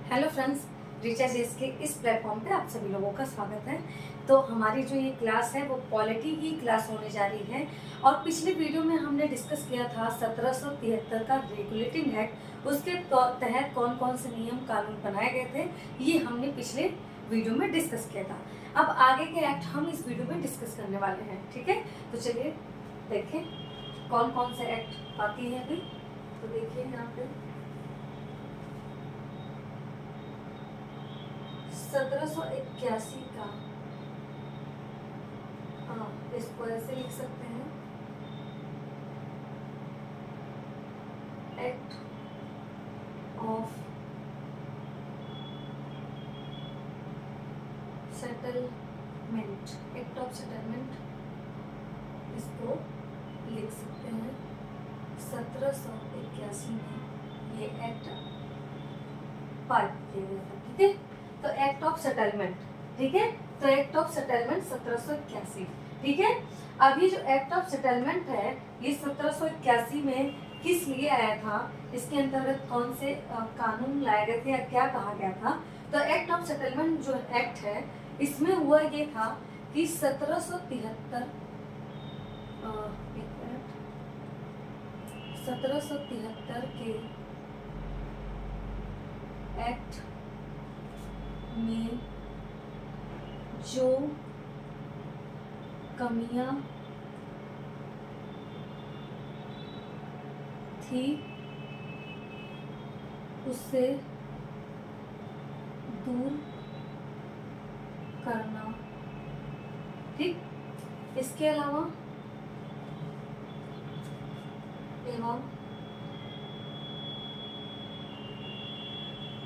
Hello friends, Richa जेस के इस प्लेटफॉर्म पे आप सभी लोगों का स्वागत है। तो हमारी जो ये क्लास है वो पॉलिटी की क्लास होने जा रही है। और पिछले वीडियो में हमने डिस्कस किया था 1773 का रेगुलेटिंग एक्ट, उसके तहत कौन कौन से नियम कानून बनाए गए थे, ये हमने पिछले वीडियो में डिस्कस किया था। अब आगे के एक्ट हम इस वीडियो में डिस्कस करने वाले हैं, ठीक है। तो चलिए देखें कौन कौन से एक्ट बाकी है अभी। तो देखिए यहाँ पे 1781 का, हाँ इसको ऐसे लिख सकते हैं, act of settlement, act of settlement इसको लिख सकते हैं। 1781 में ये एक्ट पारित किया गया था, ठीक है। तो एक्ट ऑफ सेटलमेंट, ठीक है। तो एक्ट ऑफ सेटलमेंट 1781, ठीक है। अब ये जो एक्ट ऑफ सेटलमेंट है ये 1781 में किस लिए आया था, इसके अंतर्गत कौन से कानून लाए गए थे या क्या कहा गया था। तो एक्ट ऑफ सेटलमेंट जो एक्ट है इसमें हुआ ये था कि 1773 के एक्ट में जो कमियां थी उससे दूर करना, ठीक। इसके अलावा एवं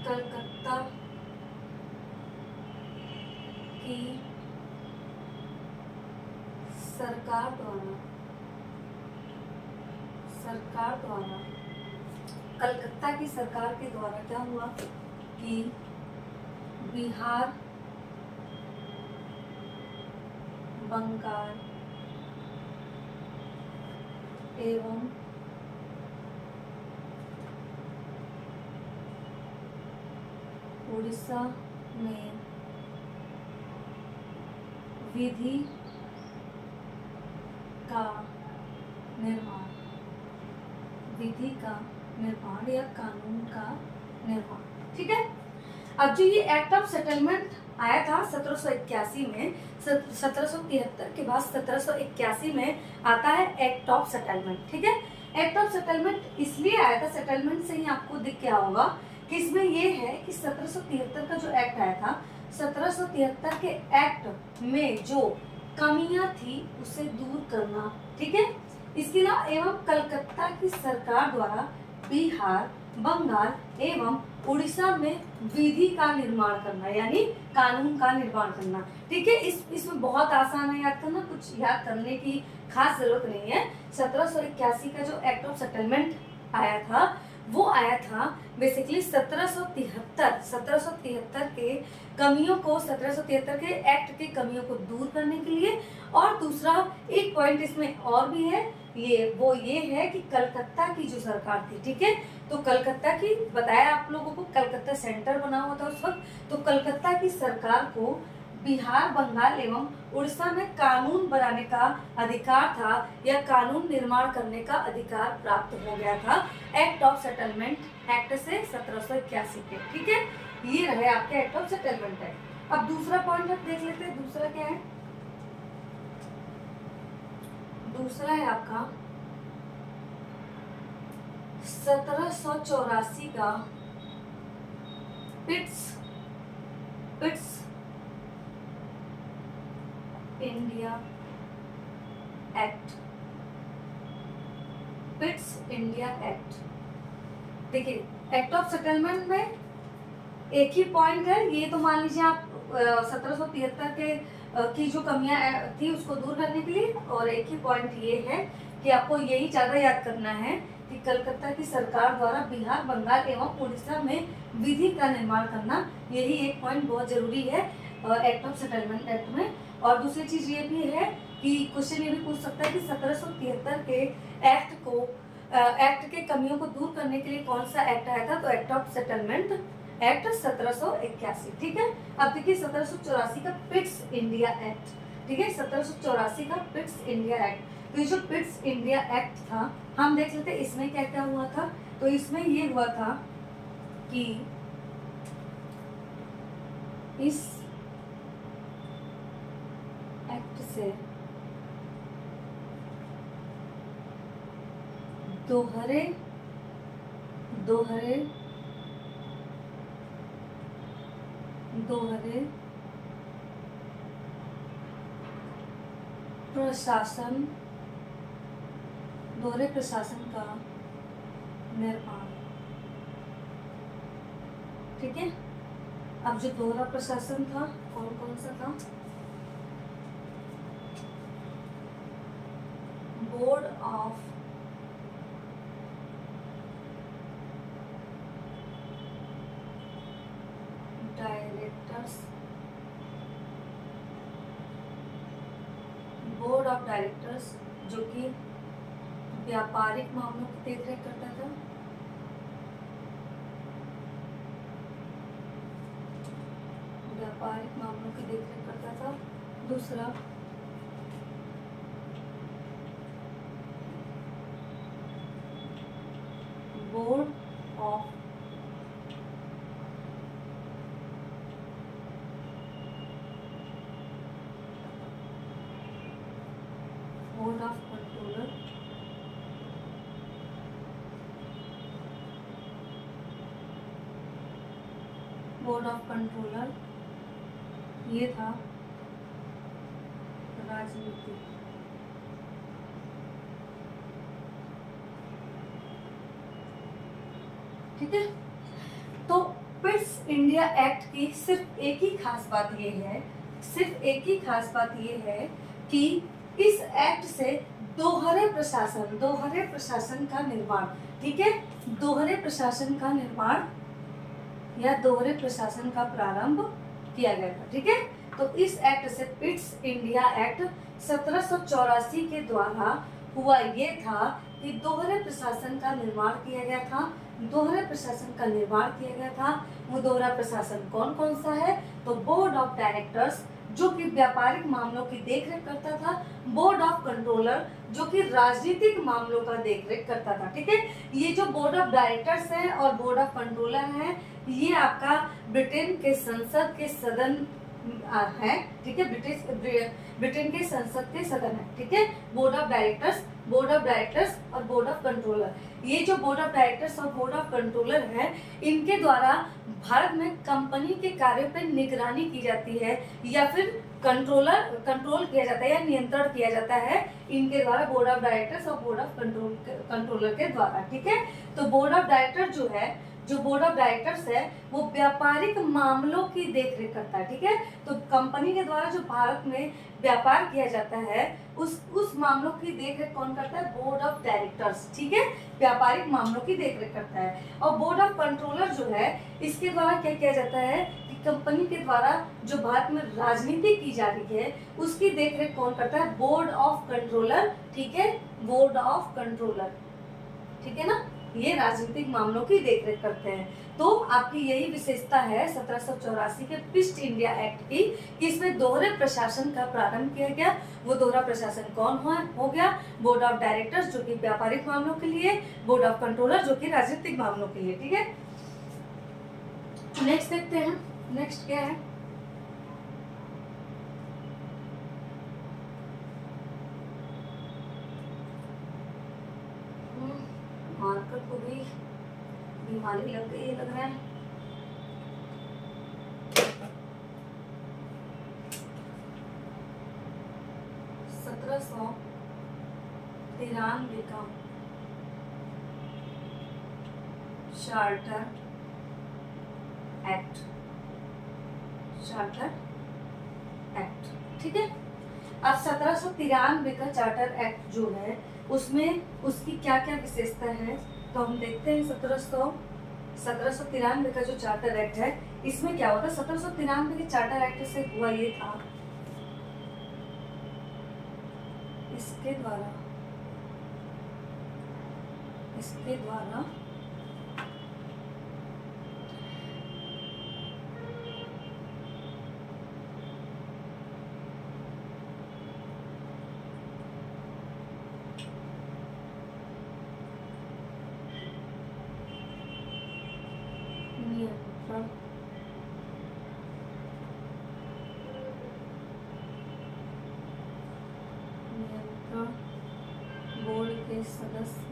कलकत्ता की सरकार द्वारा कलकत्ता की सरकार के द्वारा क्या हुआ कि बिहार, बंगाल एवं उड़ीसा में विधि का निर्माण या कानून का निर्माण, ठीक है। अब जो ये एक्ट ऑफ सेटलमेंट आया था 1781 में, 1773 के बाद 1781 में आता है एक्ट ऑफ सेटलमेंट, ठीक है। एक्ट ऑफ सेटलमेंट इसलिए आया था, सेटलमेंट से ही आपको दिख क्या होगा कि इसमें ये है कि 1773 का जो एक्ट आया था, 1773 के एक्ट में जो कमियां थी उसे दूर करना, ठीक है। इसके अलावा एवं कलकत्ता की सरकार द्वारा बिहार, बंगाल एवं उड़ीसा में विधि का निर्माण करना, यानी कानून का निर्माण करना, ठीक है। इसमें बहुत आसान है याद करना, कुछ याद करने की खास जरूरत नहीं है। 1781 का जो एक्ट ऑफ सेटलमेंट आया था वो आया था बेसिकली 1773 के कमियों को, 1773 के एक्ट के कमियों को दूर करने के लिए। और दूसरा एक पॉइंट इसमें और भी है, ये है कि कलकत्ता की जो सरकार थी, ठीक है। तो कलकत्ता की बताया आप लोगों को, कलकत्ता सेंटर बना हुआ था उस वक्त। तो कलकत्ता की सरकार को बिहार, बंगाल एवं उड़ीसा में कानून बनाने का अधिकार था या कानून निर्माण करने का अधिकार प्राप्त हो गया था एक्ट ऑफ सेटलमेंट एक्ट से 1781 के, ठीक है। ये रहे आपके एक्ट ऑफ सेटलमेंट एक्ट। अब दूसरा पॉइंट आप देख लेते हैं, दूसरा क्या है। दूसरा है आपका 1784 का पिट्स इंडिया एक्ट। देखिए एक्ट ऑफ सेटलमेंट में एक ही पॉइंट है, ये तो मान लीजिए आप 1773 के की जो कमियां थी उसको दूर करने के लिए, और एक ही पॉइंट ये है कि आपको यही ज्यादा याद करना है कि कलकत्ता की सरकार द्वारा बिहार, बंगाल एवं उड़ीसा में विधि का निर्माण करना, यही एक पॉइंट बहुत जरूरी है एक्ट ऑफ सेटलमेंट एक्ट में। और दूसरी चीज ये भी है कि क्वेश्चन ये भी पूछ सकता है कि 1773 के एक्ट के कमियों को दूर करने के लिए कौन सा एक्ट आया था, तो एक्ट ऑफ सेटलमेंट एक्ट 1781, ठीक है। अब देखिए 1784 का पिट्स इंडिया एक्ट, ठीक है, 1784 का पिट्स इंडिया एक्ट। तो ये जो पिट्स इंडिया एक्ट था, हम देख लेते हैं इसमें क्या क्या हुआ था। तो इसमें ये हुआ था कि इस एक्ट से दोहरे प्रशासन का निर्माण, ठीक है। अब जो दोहरा प्रशासन था कौन कौन सा था? बोर्ड ऑफ डायरेक्टर्स, जो कि व्यापारिक मामलों की देखरेख करता था। व्यापारिक मामलों की देखरेख करता था। दूसरा, board of controller, board of controller ये था राजनीति, ठीक है। तो पिट्स इंडिया एक्ट की सिर्फ एक ही खास बात ये है, कि इस एक्ट से दोहरे प्रशासन का निर्माण, ठीक है, दोहरे प्रशासन का निर्माण या दोहरे प्रशासन का प्रारंभ किया गया था, ठीक है। तो इस एक्ट से पिट्स इंडिया एक्ट 1784 के द्वारा हुआ ये था कि दोहरे प्रशासन का निर्माण किया गया था। वो दोहरा प्रशासन कौन कौन सा है? तो बोर्ड ऑफ डायरेक्टर्स, जो कि व्यापारिक मामलों की देखरेख करता था। बोर्ड ऑफ कंट्रोलर, जो कि राजनीतिक मामलों का देखरेख करता था, ठीक है। ये जो बोर्ड ऑफ डायरेक्टर्स है और बोर्ड ऑफ कंट्रोलर है, ये आपका ब्रिटेन के संसद के सदन है, ठीक है, ब्रिटेन के संसद के सदन है, ठीक है। बोर्ड ऑफ डायरेक्टर्स और बोर्ड ऑफ कंट्रोलर, ये जो बोर्ड ऑफ डायरेक्टर्स और बोर्ड ऑफ कंट्रोलर है, इनके द्वारा भारत में कंपनी के कार्यों पर निगरानी की जाती है या फिर कंट्रोल किया जाता है या नियंत्रण किया जाता है इनके द्वारा, बोर्ड ऑफ डायरेक्टर्स और बोर्ड ऑफ कंट्रोलर के द्वारा, ठीक है। तो बोर्ड ऑफ डायरेक्टर्स है वो व्यापारिक मामलों की देखरेख करता है, ठीक है। तो कंपनी के द्वारा जो भारत में व्यापार किया जाता है उस मामलों की देखरेख कौन करता है? बोर्ड ऑफ डायरेक्टर्स, ठीक है, व्यापारिक मामलों की देखरेख करता है। और बोर्ड ऑफ कंट्रोलर जो है, इसके द्वारा क्या किया जाता है कि कंपनी के द्वारा जो भारत में राजनीति की जा रही है उसकी देखरेख कौन करता है? बोर्ड ऑफ कंट्रोलर, ठीक है, बोर्ड ऑफ कंट्रोलर, ठीक है ना। ये राजनीतिक मामलों की देखरेख करते हैं। तो आपकी यही विशेषता है 1784 के पिट्स इंडिया एक्ट की, कि इसमें दोहरे प्रशासन का प्रारंभ किया गया। वो दोहरा प्रशासन कौन हो गया? बोर्ड ऑफ डायरेक्टर्स, जो कि व्यापारिक मामलों के लिए, बोर्ड ऑफ कंट्रोलर, जो कि राजनीतिक मामलों के लिए, ठीक है। नेक्स्ट देखते हैं, नेक्स्ट क्या है? मार्कर को भी बीमारी लग गई लग रहा है। तिरानवे का चार्टर एक्ट, ठीक है। अब 1793 का चार्टर एक्ट जो है उसमें उसकी क्या क्या विशेषता है, तो हम देखते हैं। 1793 का जो चार्टर एक्ट है, इसमें क्या होता है? 1793 के चार्टर एक्ट से हुआ ये था, इसके द्वारा बोर्ड के सदस्य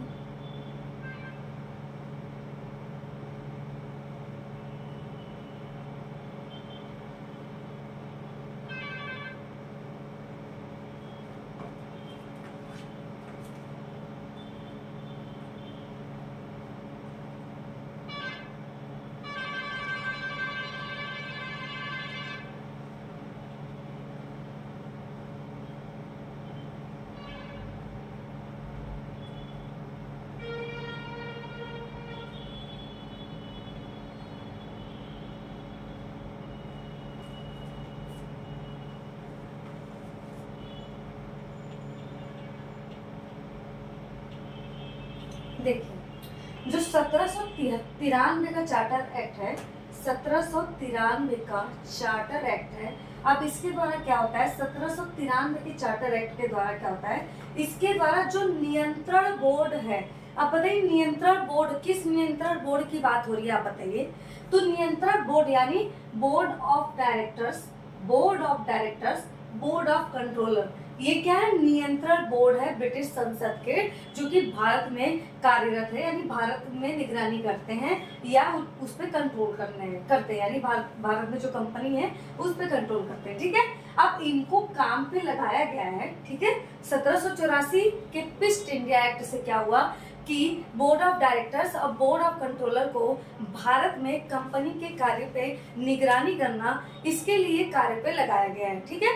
देखिए, जो 1793 का चार्टर एक्ट है, 1793 का चार्टर एक्ट है। अब इसके द्वारा क्या होता है, 1793 के चार्टर एक्ट के द्वारा क्या होता है, इसके द्वारा जो नियंत्रण बोर्ड है, अब बताइए नियंत्रण बोर्ड, किस नियंत्रण बोर्ड की बात हो रही है आप बताइए। तो नियंत्रण बोर्ड यानी board of directors, board of directors, board of controller, ये क्या है, नियंत्रण बोर्ड है ब्रिटिश संसद के, जो कि भारत में कार्यरत है, यानी भारत में निगरानी करते हैं या उस पर कंट्रोल करते हैं, यानी भारत में जो कंपनी है उस पर कंट्रोल करते हैं। ठीक है, अब इनको काम पे लगाया गया है। ठीक है, 1784 के पिस्ट इंडिया एक्ट से क्या हुआ कि बोर्ड ऑफ डायरेक्टर्स और बोर्ड ऑफ कंट्रोलर को भारत में कंपनी के कार्य पे निगरानी करना, इसके लिए कार्य पे लगाया गया है। ठीक है,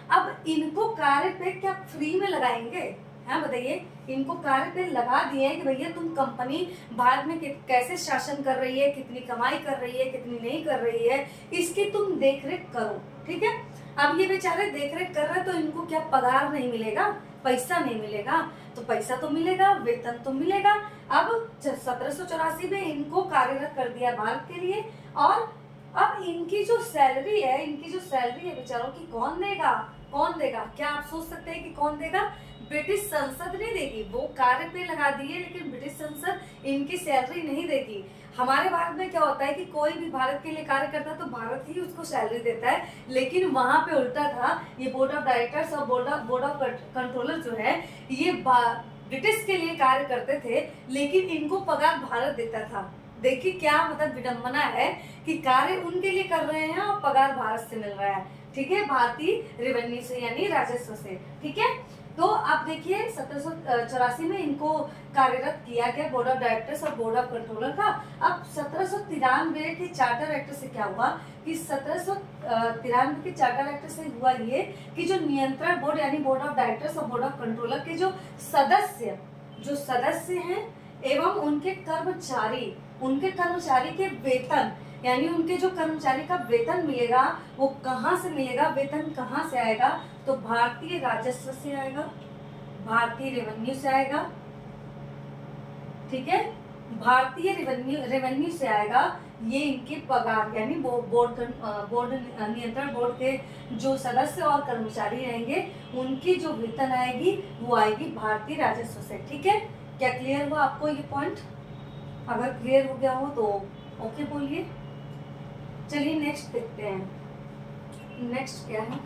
अब इनको कार्य पे क्या फ्री में लगाएंगे, है बताइए, इनको कार्य पे लगा दिए कि भैया तुम कंपनी भारत में कैसे शासन कर रही है, कितनी कमाई कर रही है, कितनी नहीं कर रही है, इसकी तुम देखरेख करो। ठीक है, अब ये बेचारे देखरेख कर रहे हैं, तो इनको क्या पगार नहीं मिलेगा, पैसा नहीं मिलेगा, तो पैसा तो मिलेगा, वेतन तो मिलेगा। अब 1784 में इनको कार्यरत कर दिया भारत के लिए, और अब इनकी जो सैलरी है बेचारों की कौन देगा, क्या आप सोच सकते हैं कि कौन देगा, ब्रिटिश संसद नहीं देगी, वो कार्य पे लगा दिए, लेकिन ब्रिटिश संसद इनकी सैलरी नहीं देगी। हमारे भारत में क्या होता है कि कोई भी भारत के लिए कार्य करता है तो भारत ही उसको सैलरी देता है, लेकिन वहां पे उल्टा था, ये बोर्ड ऑफ डायरेक्टर्स और बोर्ड ऑफ कंट्रोलर जो है ये ब्रिटिश के लिए कार्य करते थे, लेकिन इनको पगार भारत देता था। देखिए क्या मतलब विडंबना है कि कार्य उनके लिए कर रहे हैं और पगार भारत से मिल रहा है। ठीक है, भारतीय रेवेन्यू से यानी राजस्व से। ठीक है, तो आप देखिए 1784 में इनको कार्यरत किया गया बोर्ड ऑफ डायरेक्टर्स और बोर्ड ऑफ कंट्रोलर का। अब 1793 के चार्टर एक्ट से क्या हुआ कि 1793 के चार्टर एक्ट से हुआ ये कि जो नियंत्रण बोर्ड यानी बोर्ड ऑफ डायरेक्टर्स और बोर्ड ऑफ कंट्रोलर के जो सदस्य हैं एवं उनके कर्मचारी के वेतन, यानी उनके जो कर्मचारी का वेतन मिलेगा वो कहाँ से मिलेगा, वेतन कहाँ से आएगा, तो भारतीय राजस्व से आएगा, भारतीय रेवेन्यू से आएगा। ठीक है, भारतीय रेवेन्यू से आएगा। ये इनके पगार यानी बोर्ड नियंत्रण बोर्ड के जो सदस्य और कर्मचारी रहेंगे उनकी जो वेतन आएगी वो आएगी भारतीय राजस्व से। ठीक है, क्या क्लियर हुआ आपको ये पॉइंट? अगर क्लियर हो गया हो तो ओके बोलिए। चलिए नेक्स्ट देखते हैं, नेक्स्ट क्या है।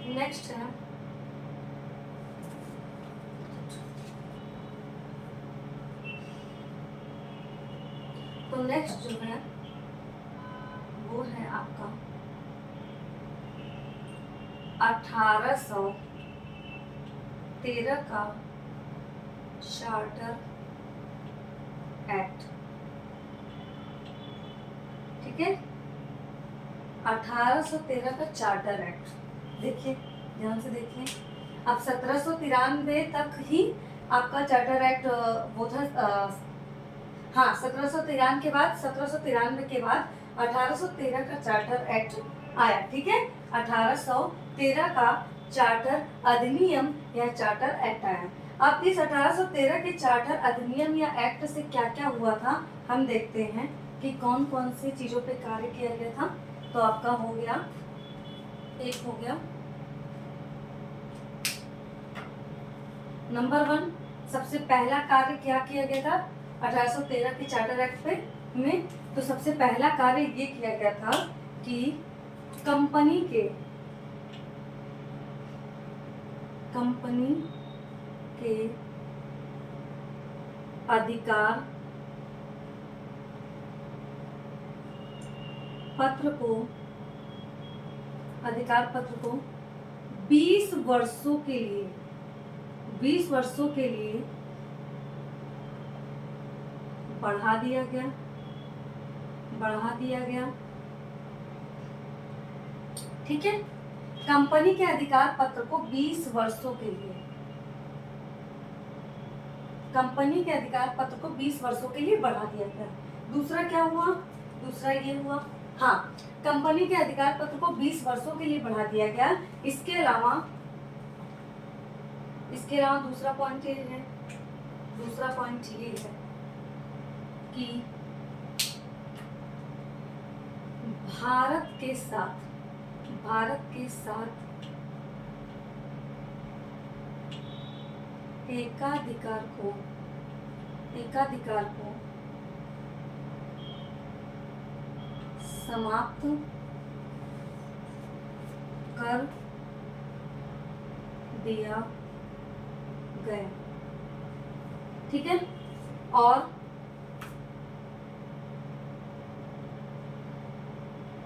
नेक्स्ट है तो नेक्स्ट जो है वो है आपका 1813 का चार्टर एक्ट। ठीक है, 1813 का चार्टर एक्ट, देखिए ध्यान से देखिए। अब 1793 तक ही आपका चार्टर एक्ट वो था, हाँ 1793 के बाद 1813 का चार्टर एक्ट आया। ठीक है, 1813 का चार्टर अधिनियम या चार्टर एक्ट आया। अब इस 1813 के चार्टर अधिनियम या एक्ट से क्या क्या हुआ था हम देखते हैं कि कौन कौन सी चीजों पे कार्य किया गया था। तो आपका हो गया, एक हो गया नंबर 1, सबसे पहला कार्य क्या किया गया था 1813 के चार्टर एक्ट पे में। तो सबसे पहला कार्य ये किया गया था कि कंपनी कंपनी के अधिकार पत्र को 20 वर्षों के लिए बढ़ा दिया गया। ठीक है, कंपनी के अधिकार पत्र को 20 वर्षों के लिए बढ़ा दिया गया। दूसरा क्या हुआ? दूसरा ये हुआ, हाँ, कंपनी के अधिकार पत्र को 20 वर्षों के लिए बढ़ा दिया गया। इसके अलावा दूसरा पॉइंट ये है कि भारत के साथ एकाधिकार को समाप्त कर दिया गया। ठीक है, और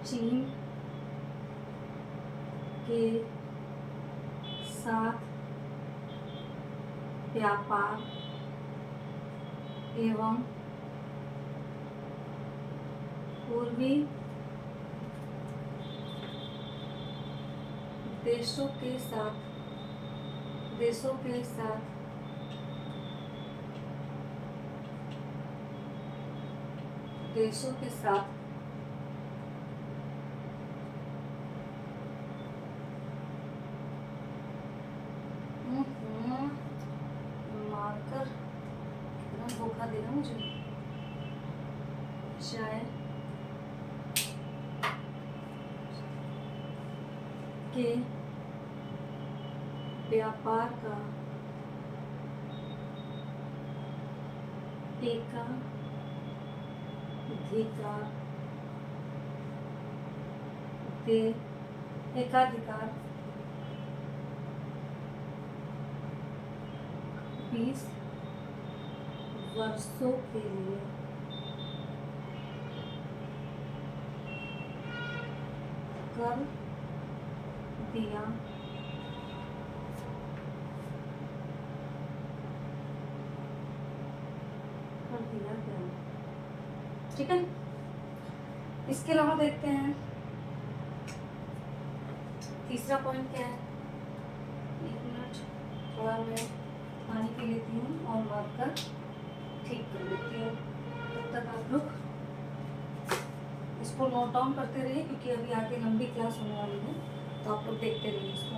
चीन के साथ व्यापार एवं पूर्वी देशों के साथ मार्कर कितना धोखा दे रहा मुझे। चाय के व्यापार का एकाधिकार 20 वर्षों के लिए कर दिया गया। ठीक है, इसके अलावा देखते हैं तीसरा पॉइंट क्या है। 1 मिनट, थोड़ा मैं पानी पी लेती हूँ और मार्कर ठीक कर लेती हूँ। तब तक आप लोग इसको नोट डाउन करते रहिए, क्योंकि अभी आगे लंबी क्लास होने वाली है, तो आप लोग देखते रहिए इसको।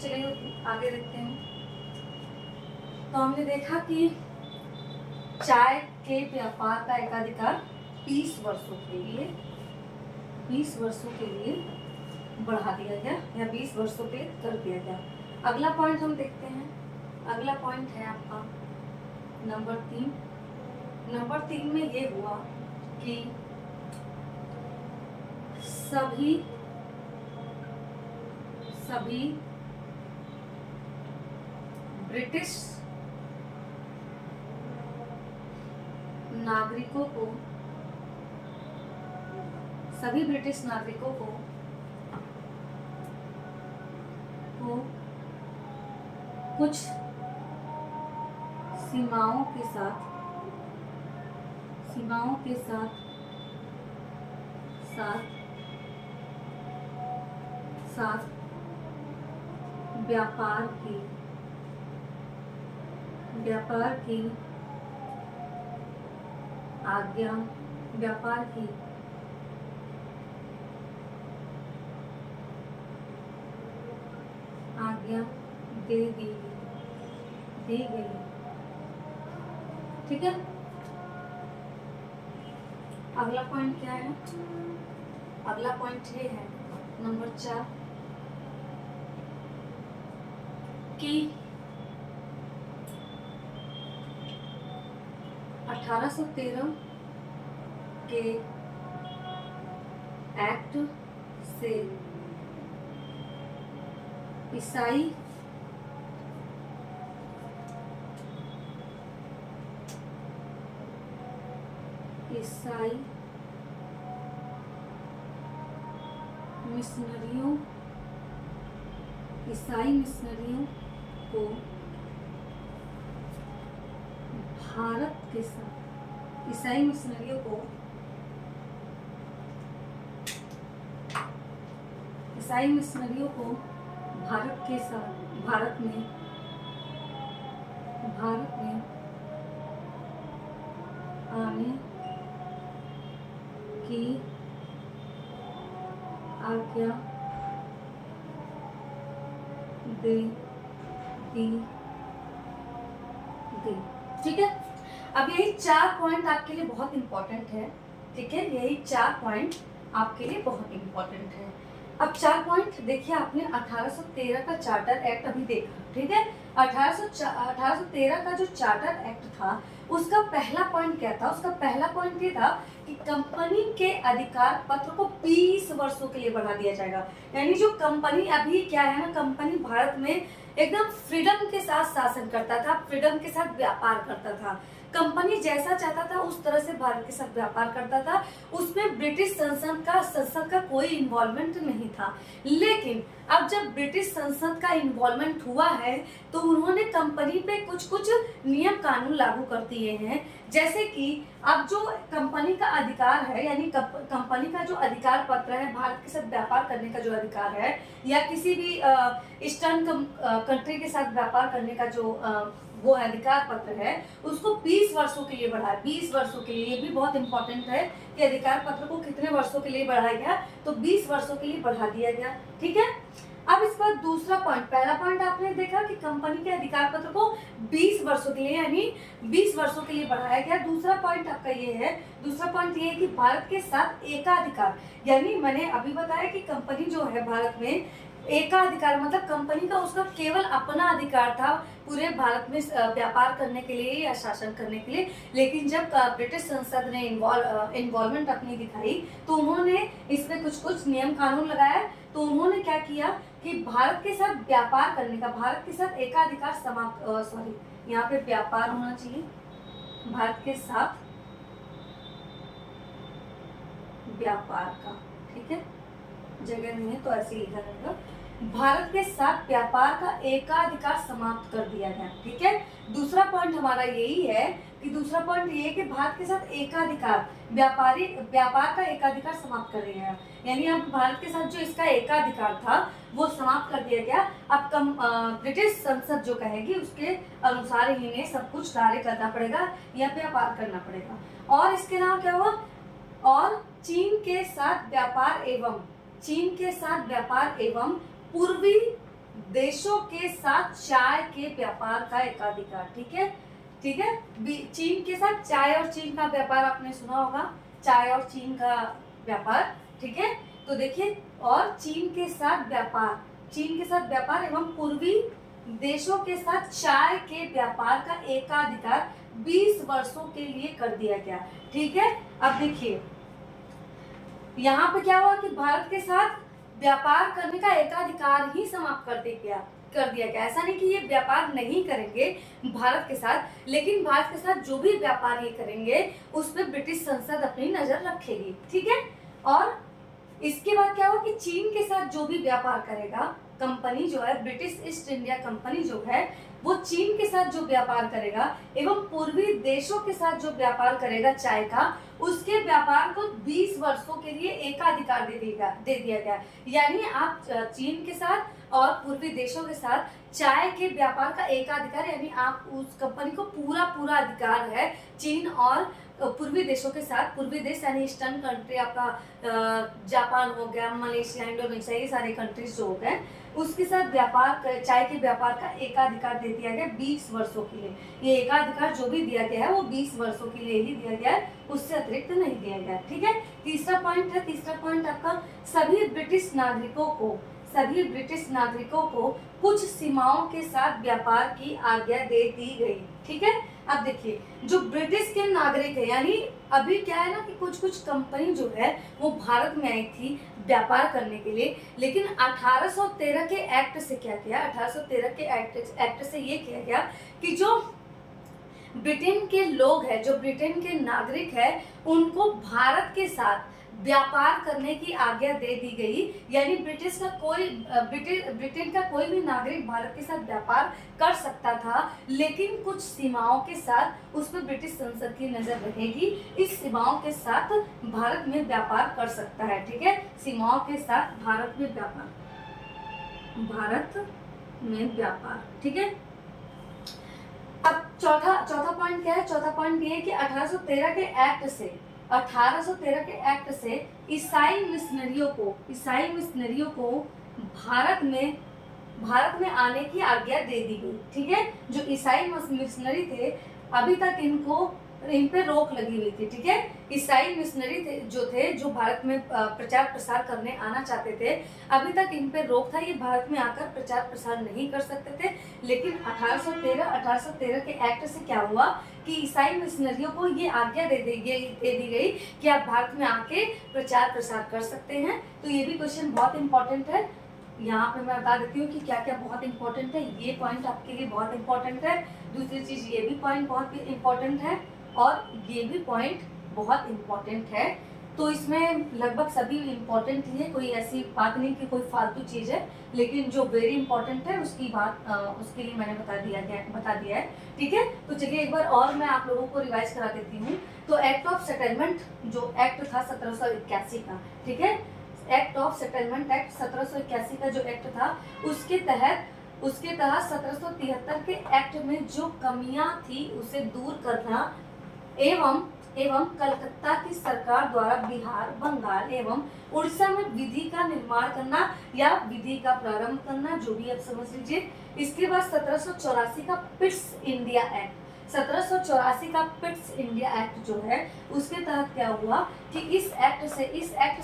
चलिए आगे देखते हैं। तो हमने देखा कि चाय के व्यापार का एकाधिकार 20 वर्षों के लिए बढ़ा दिया गया या 20 वर्षों के लिए कर दिया गया। अगला पॉइंट हम देखते हैं। अगला पॉइंट है आपका नंबर 3। नंबर 3 में ये हुआ कि सभी ब्रिटिश नागरिकों को कुछ सीमाओं के साथ व्यापार की आज्ञा व्यापार की आज्ञा दे दी गई। ठीक है, अगला पॉइंट क्या है? अगला पॉइंट ये है नंबर 4 कि 1813 के एक्ट से ईसाई मिशनरियों को भारत के साथ ईसाई मिशनरियों को भारत के साथ भारत में आने की आज्ञा दे दी गई। ठीक है, अब यही 4 पॉइंट आपके लिए बहुत इंपॉर्टेंट है। ठीक है, यही 4 पॉइंट आपके लिए बहुत इंपॉर्टेंट है। अब 4 पॉइंट देखिए, आपने 1813 का चार्टर एक्ट अभी देखा। ठीक है, 1813 का जो चार्टर एक्ट था उसका पहला पॉइंट क्या था? उसका पहला पॉइंट ये था कि कंपनी के अधिकार पत्र को 20 वर्षों के लिए बढ़ा दिया जाएगा। यानी जो कंपनी अभी क्या है ना, कंपनी भारत में एकदम फ्रीडम के साथ शासन करता था, फ्रीडम के साथ व्यापार करता था। कंपनी जैसा चाहता था उस तरह से भारत के साथ व्यापार करता था। उसमें ब्रिटिश संसद का कोई इन्वॉल्वमेंट नहीं था। लेकिन अब जब ब्रिटिश संसद का इन्वॉल्वमेंट हुआ है तो उन्होंने कंपनी पे कुछ नियम कानून लागू कर दिए हैं। जैसे कि अब जो कंपनी का अधिकार है, यानी कंपनी का जो अधिकार पत्र है, भारत के साथ व्यापार करने का जो अधिकार है, या किसी भी ईस्टर्न कंट्री के साथ व्यापार करने का जो वो अधिकार पत्र है, उसको 20 वर्षों के लिए बढ़ाया। 20 वर्षों के लिए, ये भी बहुत इंपॉर्टेंट है कि अधिकार पत्र को कितने वर्षों के लिए बढ़ाया गया, तो 20 वर्षों के लिए बढ़ा दिया गया। ठीक है, अब इस पर दूसरा पॉइंट, पहला पॉइंट आपने देखा कि कंपनी के अधिकार पत्र को 20 वर्षों के लिए, यानी 20 वर्षों के लिए बढ़ाया गया। दूसरा पॉइंट आपका ये है, दूसरा पॉइंट ये है कि भारत के साथ एकाधिकार, यानी मैंने अभी बताया कि कंपनी जो है भारत में एकाधिकार, मतलब कंपनी का उसका केवल अपना अधिकार था पूरे भारत में व्यापार करने के लिए या शासन करने के लिए। लेकिन जब ब्रिटिश संसद ने इन्वॉल्वमेंट अपनी दिखाई तो उन्होंने इसमें कुछ नियम कानून लगाया। तो उन्होंने क्या किया कि भारत के साथ व्यापार करने का, भारत के साथ एकाधिकार समाप्त, यहाँ पे व्यापार होना चाहिए, भारत के साथ व्यापार का, ठीक है, जगह नहीं है तो ऐसे लिखा रहेगा, भारत के साथ व्यापार का एकाधिकार समाप्त कर दिया गया। ठीक है, दूसरा पॉइंट हमारा यही है कि दूसरा पॉइंट ये है कि भारत के साथ एकाधिकार, व्यापार का एकाधिकार समाप्त कर दिया गया। यानी अब भारत के साथ जो इसका एकाधिकार था वो समाप्त कर दिया गया। अब ब्रिटिश संसद जो कहेगी उसके अनुसार ही इन्हें सब कुछ कार्य करना पड़ेगा या व्यापार करना पड़ेगा। और इसके अलावा क्या हुआ, और चीन के साथ व्यापार एवं पूर्वी देशों के साथ चाय के व्यापार का एकाधिकार। ठीक है, ठीक है, चीन के साथ चाय और चीन का व्यापार आपने सुना होगा, चाय और चीन का व्यापार। ठीक है, तो देखिए, और चीन के साथ व्यापार एवं पूर्वी देशों के साथ चाय के व्यापार का एकाधिकार 20 वर्षों के लिए कर दिया गया। ठीक है, अब देखिए यहाँ पे क्या हुआ कि भारत के साथ व्यापार करने का एकाधिकार ही समाप्त कर दिया गया। ऐसा नहीं कि ये व्यापार नहीं करेंगे भारत के साथ, लेकिन भारत के साथ जो भी व्यापार ये करेंगे उस पर ब्रिटिश संसद अपनी नजर रखेगी। ठीक है, और इसके बाद क्या हुआ कि चीन के साथ जो भी व्यापार करेगा, कंपनी जो है ब्रिटिश ईस्ट इंडिया कंपनी जो है, वो चीन के साथ जो व्यापार करेगा एवं पूर्वी देशों के साथ जो व्यापार करेगा चाय का, उसके व्यापार को 20 वर्षों के लिए एकाधिकार दे दिया गया। यानी आप चीन के साथ और पूर्वी देशों के साथ चाय के व्यापार का एकाधिकार, यानी आप उस कंपनी को पूरा अधिकार है चीन और पूर्वी देशों के साथ, पूर्वी देश यानी ईस्टर्न कंट्री आपका जापान हो गया, मलेशिया, इंडोनेशिया, ये सारे कंट्रीज जो हो गए, उसके साथ व्यापार, चाय के व्यापार का एकाधिकार दे दिया गया 20 वर्षों के लिए। ये एकाधिकार जो भी दिया गया है वो 20 वर्षों के लिए ही दिया गया है, उससे अतिरिक्त नहीं दिया गया। ठीक है, तीसरा पॉइंट है, तीसरा पॉइंट आपका सभी ब्रिटिश नागरिकों को कुछ सीमाओं के साथ व्यापार की आज्ञा दे दी गई। ठीक है, अब देखिए जो ब्रिटिश के नागरिक है, यानी अभी क्या है ना कि कुछ कुछ कंपनी जो है वो भारत में आई थी व्यापार करने के लिए, लेकिन 1813 के एक्ट से क्या किया, 1813 के एक्ट से ये किया गया कि जो ब्रिटेन के लोग हैं, जो ब्रिटेन के नागरिक है, उनको भारत के साथ व्यापार करने की आज्ञा दे दी गई। यानी ब्रिटेन का कोई भी नागरिक भारत के साथ व्यापार कर सकता था, लेकिन कुछ सीमाओं के साथ। उस पर ब्रिटिश संसद की नजर रहेगी, इस सीमाओं के साथ भारत में व्यापार कर सकता है। ठीक है, सीमाओं के साथ भारत में व्यापार। ठीक है, अब चौथा पॉइंट क्या है, चौथा पॉइंट ये है कि 1813 के एक्ट से ईसाई मिशनरियों को भारत में आने की आज्ञा दे दी गई। ठीक है, जो ईसाई मिशनरी थे, अभी तक इन पे रोक लगी हुई थी। ठीक है, ईसाई मिशनरी जो भारत में प्रचार प्रसार करने आना चाहते थे, अभी तक इन पे रोक था, ये भारत में आकर प्रचार प्रसार नहीं कर सकते थे। लेकिन 1813 के एक्ट से क्या हुआ कि ईसाई मिशनरियों को ये आज्ञा दे दी गई कि आप भारत में आके प्रचार प्रसार कर सकते हैं। तो ये भी क्वेश्चन बहुत इंपॉर्टेंट है, यहाँ पे मैं बता देती हूँ कि क्या क्या बहुत इंपॉर्टेंट है। ये पॉइंट आपके लिए बहुत इंपॉर्टेंट है। दूसरी चीज, ये भी पॉइंट बहुत इंपॉर्टेंट है और ये भी पॉइंट बहुत इंपॉर्टेंट है। तो इसमें लगभग सभी इंपॉर्टेंट ही है, कोई ऐसी बात नहीं कि कोई फालतू चीज़ है, लेकिन जो वेरी इंपॉर्टेंट है उसकी बात उसके लिए मैंने बता दिया है। ठीक है, तो चलिए एक बार और मैं आप लोगों को रिवाइज करा देती हूँ। तो एक्ट ऑफ सेटलमेंट जो एक्ट था 1781 का, ठीक है, एक्ट ऑफ सेटलमेंट एक्ट 1781 का जो एक्ट था, उसके तहत 1773 के एक्ट में जो कमियां थी उसे दूर करना एवं कलकत्ता की सरकार द्वारा बिहार, बंगाल एवं उड़ीसा में विधि का निर्माण करना या विधि का प्रारंभ करना, जो भी आप समझ लीजिए। इसके बाद 1784 का पिट्स इंडिया एक्ट, 1784 का पिट्स इंडिया एक्ट जो है, उसके तहत क्या हुआ कि इस एक्ट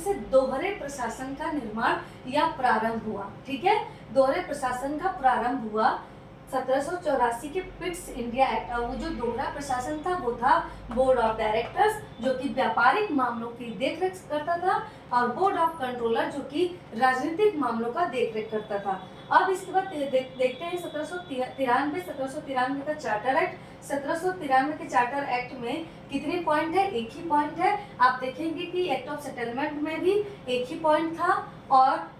से दोहरे प्रशासन का निर्माण या प्रारंभ हुआ। ठीक है, दोहरे प्रशासन का प्रारंभ हुआ 1784 के पिट्स इंडिया एक्ट। और वो जो दोहरा प्रशासन था वो था बोर्ड ऑफ डायरेक्टर्स, जो कि व्यापारिक मामलों की देखरेख करता था, और बोर्ड ऑफ कंट्रोलर जो कि राजनीतिक मामलों का देखरेख करता था। अब इसके बाद देखते हैं 1793 का चार्टर एक्ट। 1793 के चार्टर एक्ट में कितने पॉइंट है, एक ही पॉइंट है। आप देखेंगे कि एक्ट ऑफ सेटलमेंट में भी एक ही पॉइंट था, और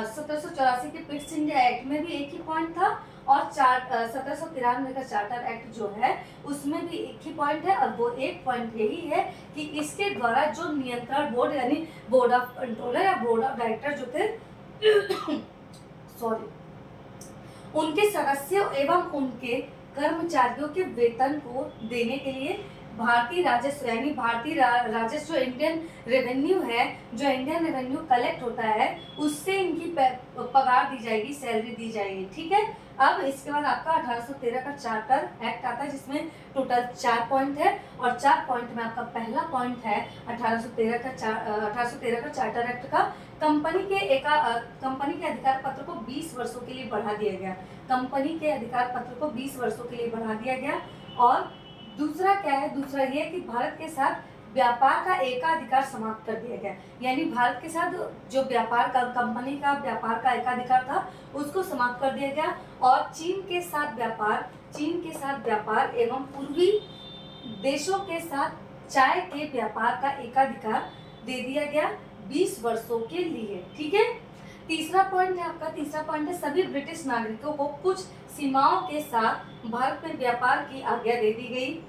1784 के पिट्स इंडिया एक्ट में भी एक ही पॉइंट था, और 1793 का चार्टर एक्ट जो है उसमें भी एक ही पॉइंट है। और वो एक पॉइंट यही है कि इसके द्वारा जो नियंत्रण बोर्ड यानी बोर्ड ऑफ कंट्रोलर या बोर्ड ऑफ डायरेक्टर जो थे उनके सदस्यों एवं उनके कर्मचारियों के वेतन को देने के लिए भारतीय राजस्व यानी भारतीय राजस्व जो इंडियन रेवेन्यू है, जो इंडियन रेवेन्यू कलेक्ट होता है, उससे इनकी पगार दी जाएगी, सैलरी दी जाएगी। ठीक है, अब इसके बाद आपका 1813 का चार्टर एक्ट आता है, जिसमें टोटल 4 पॉइंट है, और 4 पॉइंट में आपका पहला पॉइंट है 1813 का चार्टर एक्ट का कंपनी के अधिकार पत्र को 20 वर्षों के लिए बढ़ा दिया गया। कंपनी के अधिकार पत्र को 20 वर्षों के लिए बढ़ा दिया गया। और दूसरा क्या है, दूसरा ये कि भारत के साथ व्यापार का एकाधिकार समाप्त कर दिया गया। यानी भारत के साथ जो व्यापार का कंपनी का व्यापार का एकाधिकार था उसको समाप्त कर दिया गया, और चीन के साथ व्यापार एवं पूर्वी देशों के साथ चाय के व्यापार का एकाधिकार दे दिया गया 20 वर्षों के लिए। ठीक है, तीसरा पॉइंट है सभी ब्रिटिश नागरिकों को कुछ सीमाओं के साथ भारत में व्यापार की आज्ञा दे दी गई।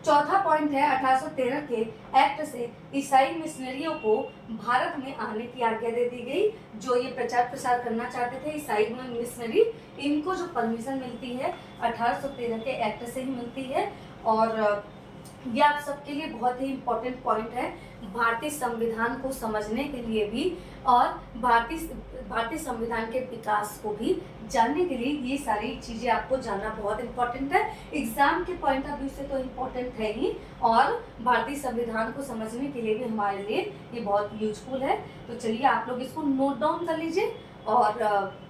चौथा पॉइंट है 1813 के एक्ट से ईसाई मिशनरियों को भारत में आने की आज्ञा दे दी गई। जो ये प्रचार प्रसार करना चाहते थे ईसाई मिशनरी, इनको जो परमिशन मिलती है 1813 के एक्ट से ही मिलती है। और ये आप सबके लिए बहुत ही इम्पोर्टेंट पॉइंट है, भारतीय संविधान को समझने के लिए भी और भारतीय संविधान के विकास को भी जानने के लिए ये सारी चीज़ें आपको जानना बहुत इम्पोर्टेंट है। एग्जाम के पॉइंट ऑफ व्यू से तो इम्पोर्टेंट है ही, और भारतीय संविधान को समझने के लिए भी हमारे लिए ये बहुत यूजफुल है। तो चलिए आप लोग इसको नोट डाउन कर लीजिए और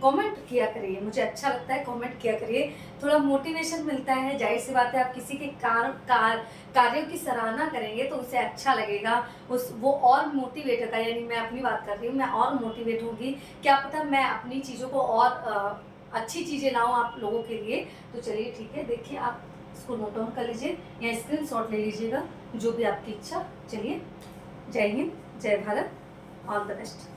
कमेंट किया करिए, मुझे अच्छा लगता है कमेंट किया करिए, थोड़ा मोटिवेशन मिलता है। जाहिर सी बात है, आप किसी के कार्यों की सराहना करेंगे तो उसे अच्छा लगेगा, वो और मोटिवेट होता है। यानी मैं अपनी बात कर रही हूँ, मैं और मोटिवेट होगी, क्या पता मैं अपनी चीज़ों को और अच्छी चीज़ें लाऊं आप लोगों के लिए। तो चलिए ठीक है, देखिए आप इसको नोट डाउन कर लीजिए या स्क्रीनशॉट ले लीजिएगा, जो भी आपकी इच्छा। चलिए, जय हिंद, जय भारत, ऑल द बेस्ट।